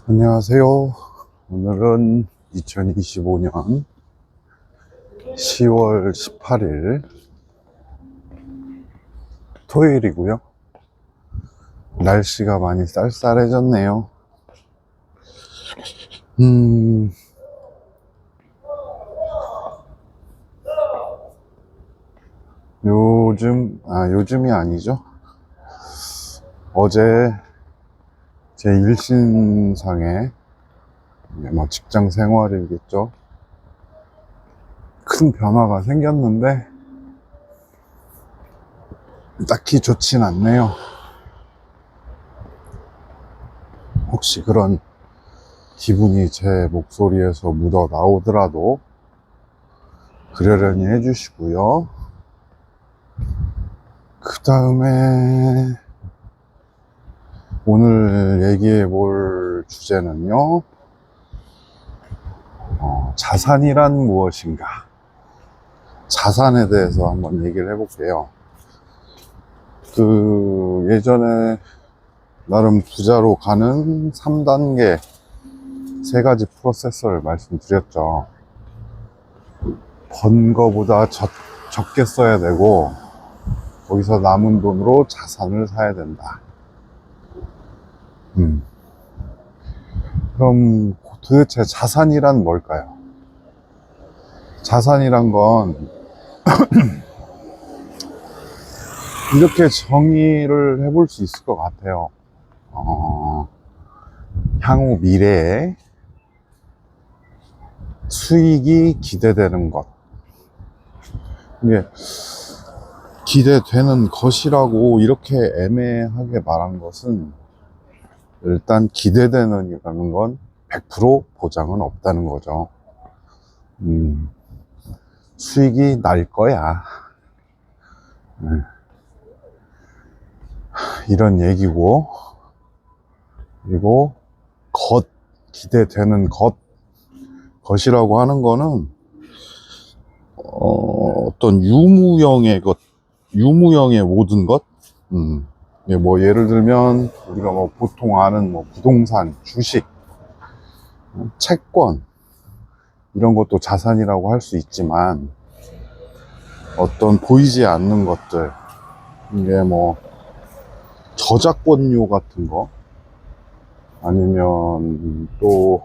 안녕하세요. 오늘은 2025년 10월 18일 토요일이고요. 날씨가 많이 쌀쌀해졌네요. 요즘이 아니죠. 어제 제 일신상에 직장 생활이겠죠. 큰 변화가 생겼는데 딱히 좋진 않네요. 혹시 그런 기분이 제 목소리에서 묻어 나오더라도 그러려니 해주시고요. 그 다음에 오늘 얘기해 볼 주제는요, 자산이란 무엇인가? 자산에 대해서 한번 얘기를 해볼게요. 예전에 나름 부자로 가는 3단계 세 가지 프로세서를 말씀드렸죠. 번 거보다 적게 써야 되고, 거기서 남은 돈으로 자산을 사야 된다. 그럼 도대체 자산이란 뭘까요? 자산이란 건 이렇게 정의를 해볼 수 있을 것 같아요. 향후 미래에 수익이 기대되는 것. 이게 기대되는 것이라고 이렇게 애매하게 말한 것은 일단 기대되는이라는 건 100% 보장은 없다는 거죠. 수익이 날 거야. 이런 얘기고, 그리고 기대되는 것이라고 하는 거는 어떤 유무형의 모든 것. 예를 들면 우리가 보통 아는 부동산, 주식, 채권 이런 것도 자산이라고 할 수 있지만, 어떤 보이지 않는 것들, 이게 저작권료 같은 거, 아니면 또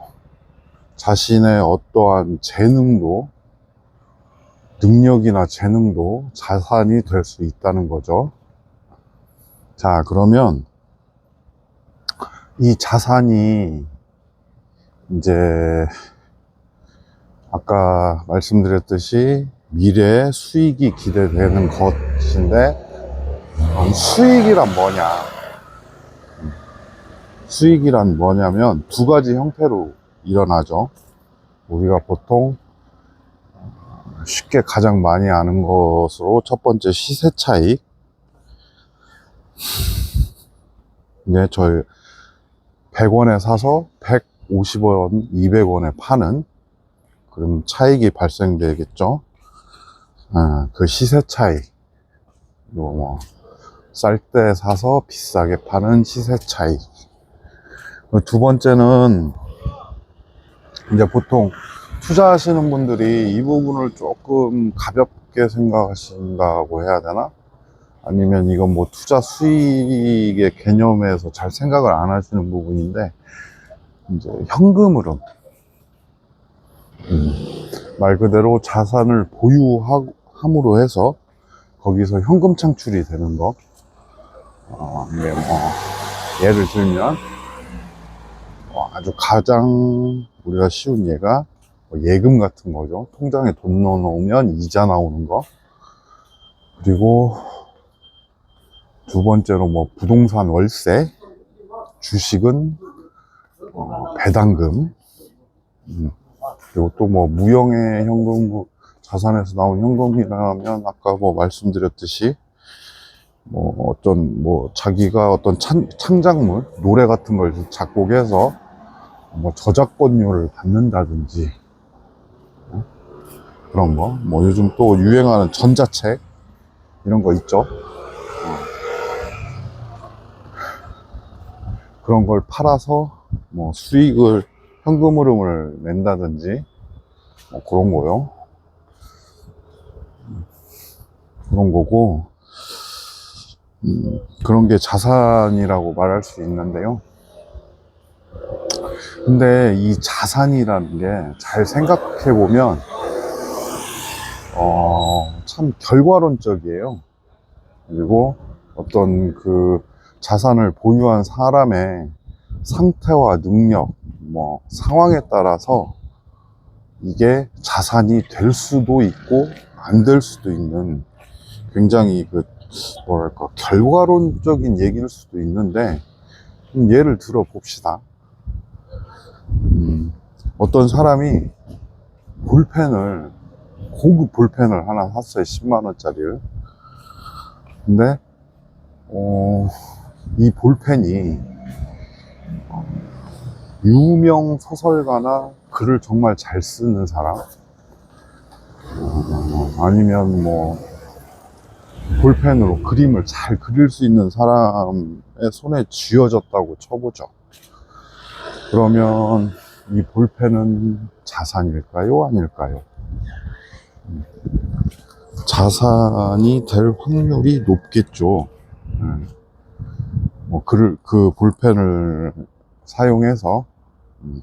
자신의 어떠한 능력이나 재능도 자산이 될 수 있다는 거죠. 자, 그러면 이 자산이 이제 아까 말씀드렸듯이 미래에 수익이 기대되는 것인데, 수익이란 뭐냐? 수익이란 뭐냐면 두 가지 형태로 일어나죠. 우리가 보통 쉽게 가장 많이 아는 것으로 첫 번째 시세 차익. 저희 100원에 사서 150원, 200원에 파는, 그럼 차익이 발생되겠죠. 그 시세 차익. 쌀 때 사서 비싸게 파는 시세 차익. 두 번째는 이제 보통 투자하시는 분들이 이 부분을 조금 가볍게 생각하신다고 해야 되나? 아니면 이건 투자 수익의 개념에서 잘 생각을 안 하시는 부분인데, 이제 현금 흐름. 말 그대로 자산을 보유함으로 해서 거기서 현금 창출이 되는 거. 이게 예를 들면 아주 가장 우리가 쉬운 예가 예금 같은 거죠. 통장에 돈 넣어놓으면 이자 나오는 거. 그리고 두 번째로 부동산 월세, 주식은 배당금, 그리고 또 무형의 현금, 자산에서 나온 현금이라면 아까 말씀드렸듯이 자기가 어떤 창작물, 노래 같은 걸 작곡해서 저작권료를 받는다든지, 그런 거. 요즘 또 유행하는 전자책, 이런 거 있죠. 그런 걸 팔아서 뭐 수익을 현금 흐름을 낸다든지 뭐 그런 거요. 그런 거고, 그런 게 자산이라고 말할 수 있는데요. 근데 이 자산이라는 게 잘 생각해 보면 참 결과론적이에요. 그리고 어떤 그 자산을 보유한 사람의 상태와 능력, 뭐 상황에 따라서 이게 자산이 될 수도 있고 안 될 수도 있는 굉장히 그 뭐랄까 결과론적인 얘기일 수도 있는데, 예를 들어 봅시다. 어떤 사람이 볼펜을, 고급 볼펜을 하나 샀어요. 10만원짜리를. 근데 이 볼펜이 유명 소설가나 글을 정말 잘 쓰는 사람, 아니면 뭐 볼펜으로 그림을 잘 그릴 수 있는 사람의 손에 쥐어졌다고 쳐보죠. 그러면 이 볼펜은 자산일까요? 아닐까요? 자산이 될 확률이 높겠죠. 뭐 그 볼펜을 사용해서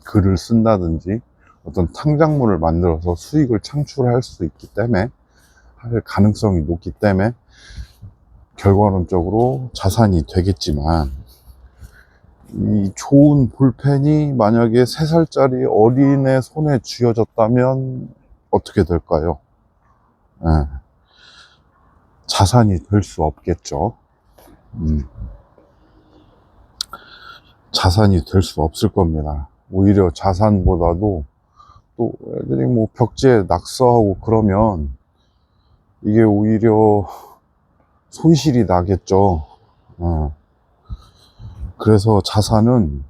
글을 쓴다든지 어떤 창작물을 만들어서 수익을 창출할 수 있기 때문에, 할 가능성이 높기 때문에 결과론적으로 자산이 되겠지만, 이 좋은 볼펜이 만약에 3살짜리 어린애 손에 쥐어졌다면 어떻게 될까요? 예, 자산이 될 수 없겠죠. 자산이 될 수 없을 겁니다. 오히려 자산보다도, 또 애들이 뭐 벽지에 낙서하고 그러면 이게 오히려 손실이 나겠죠. 그래서 자산은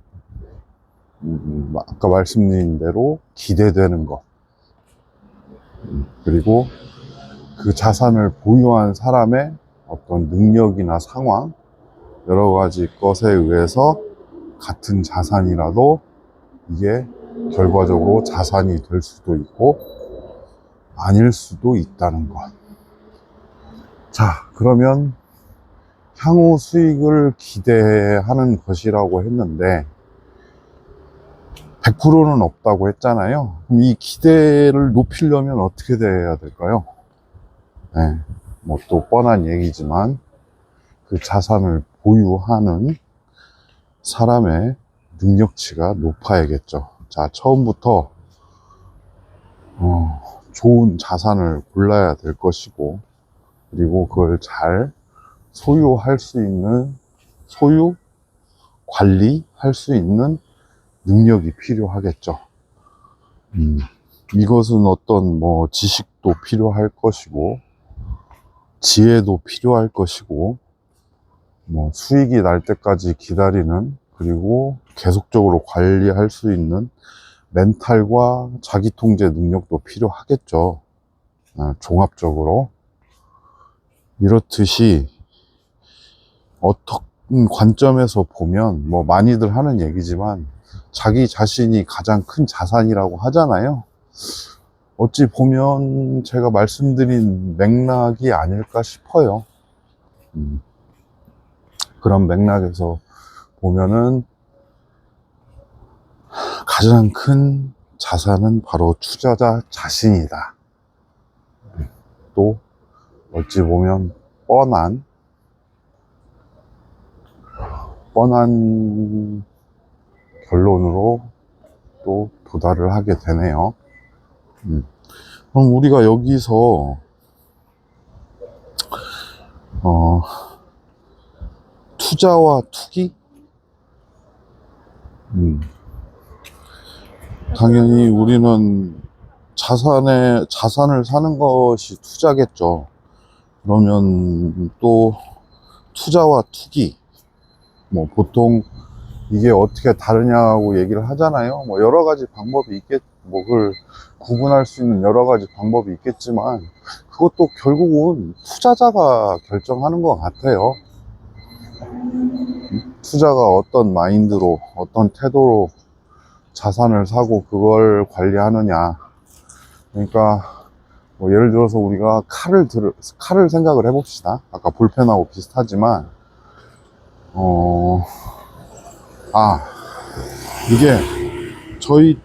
아까 말씀드린 대로 기대되는 것, 그리고 그 자산을 보유한 사람의 어떤 능력이나 상황, 여러 가지 것에 의해서 같은 자산이라도 이게 결과적으로 자산이 될 수도 있고 아닐 수도 있다는 것. 자, 그러면 향후 수익을 기대하는 것이라고 했는데 100%는 없다고 했잖아요. 그럼 이 기대를 높이려면 어떻게 돼야 될까요? 네, 뭐 또 뻔한 얘기지만 그 자산을 보유하는 사람의 능력치가 높아야겠죠. 자, 처음부터 좋은 자산을 골라야 될 것이고, 그리고 그걸 잘 소유할 수 있는, 소유, 관리할 수 있는 능력이 필요하겠죠. 이것은 어떤 뭐 지식도 필요할 것이고, 지혜도 필요할 것이고, 뭐 수익이 날 때까지 기다리는, 그리고 계속적으로 관리할 수 있는 멘탈과 자기 통제 능력도 필요하겠죠. 종합적으로. 이렇듯이 어떤 관점에서 보면, 뭐 많이들 하는 얘기지만 자기 자신이 가장 큰 자산이라고 하잖아요. 어찌 보면 제가 말씀드린 맥락이 아닐까 싶어요. 그런 맥락에서 보면은 가장 큰 자산은 바로 투자자 자신이다. 또 어찌 보면 뻔한 결론으로 또 도달을 하게 되네요. 그럼 우리가 여기서 투자와 투기? 당연히 우리는 자산을 사는 것이 투자겠죠. 그러면 또 투자와 투기, 뭐 보통 이게 어떻게 다르냐고 얘기를 하잖아요. 뭐 여러 가지 방법이 뭐 그걸 구분할 수 있는 여러 가지 방법이 있겠지만, 그것도 결국은 투자자가 결정하는 것 같아요. 투자가 어떤 마인드로, 어떤 태도로 자산을 사고 그걸 관리하느냐. 그러니까 뭐 예를 들어서 우리가 칼을 생각을 해봅시다. 아까 볼펜하고 비슷하지만 이게 저희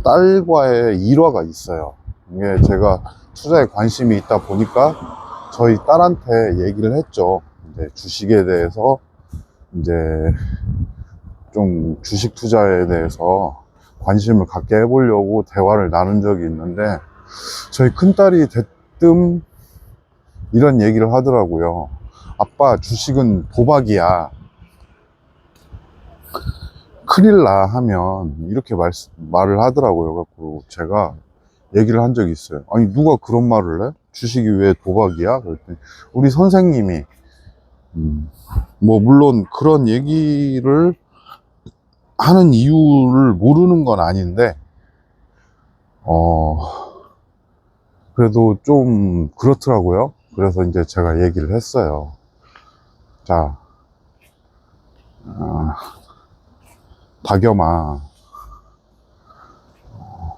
딸과의 일화가 있어요. 이게 제가 투자에 관심이 있다 보니까 저희 딸한테 얘기를 했죠. 이제 주식에 대해서 이제 좀 주식 투자에 대해서 관심을 갖게 해보려고 대화를 나눈 적이 있는데 저희 큰딸이 대뜸 이런 얘기를 하더라고요. 아빠, 주식은 도박이야. 큰일 나 하면 이렇게 말을 하더라고요. 그래서 제가 얘기를 한 적이 있어요. 아니, 누가 그런 말을 해? 주식이 왜 도박이야? 그랬더니 우리 선생님이 뭐 물론 그런 얘기를 하는 이유를 모르는 건 아닌데 그래도 좀 그렇더라고요. 그래서 이제 제가 얘기를 했어요. 자, 박여마,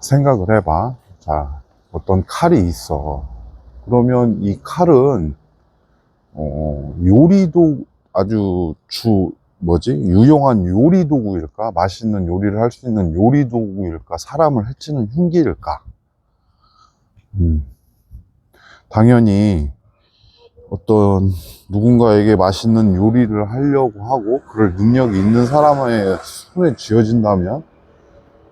생각을 해봐. 자, 어떤 칼이 있어. 그러면 이 칼은 요리도 아주 유용한 요리 도구일까? 맛있는 요리를 할 수 있는 요리 도구일까? 사람을 해치는 흉기일까? 당연히 어떤 누군가에게 맛있는 요리를 하려고 하고 그럴 능력이 있는 사람의 손에 쥐어진다면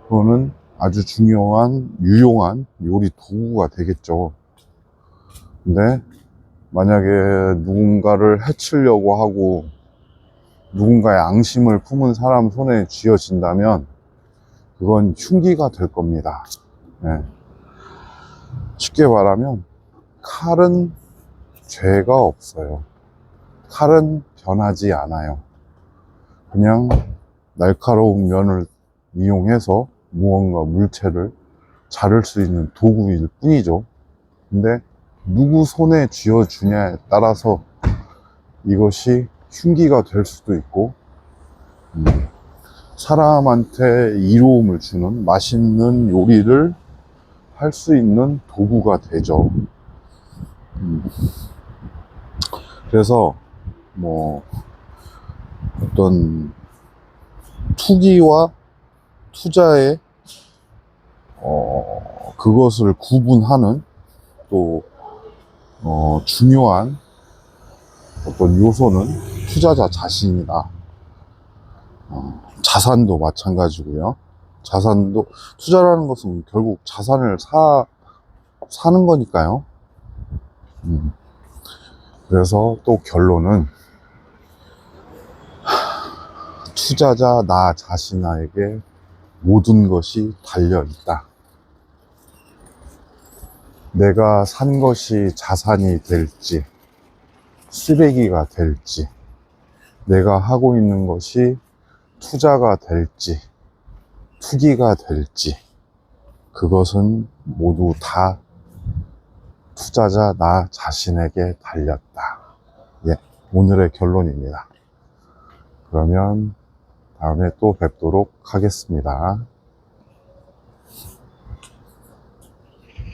그거는 아주 중요한 유용한 요리 도구가 되겠죠. 근데 만약에 누군가를 해치려고 하고 누군가의 앙심을 품은 사람 손에 쥐어진다면 그건 흉기가 될 겁니다. 네. 쉽게 말하면 칼은 죄가 없어요. 칼은 변하지 않아요. 그냥 날카로운 면을 이용해서 무언가 물체를 자를 수 있는 도구일 뿐이죠. 근데 누구 손에 쥐어주냐에 따라서 이것이 흉기가 될 수도 있고 사람한테 이로움을 주는 맛있는 요리를 할 수 있는 도구가 되죠. 그래서 뭐 어떤 투기와 투자의 그것을 구분하는 또 중요한 어떤 요소는 투자자 자신이다. 자산도 마찬가지고요. 자산도 투자라는 것은 결국 자산을 사는 거니까요. 그래서 또 결론은 투자자 나 자신에게 모든 것이 달려 있다. 내가 산 것이 자산이 될지 쓰레기가 될지 내가 하고 있는 것이 투자가 될지 투기가 될지 그것은 모두 다 투자자 나 자신에게 달렸다. 예, 오늘의 결론입니다. 그러면 다음에 또 뵙도록 하겠습니다.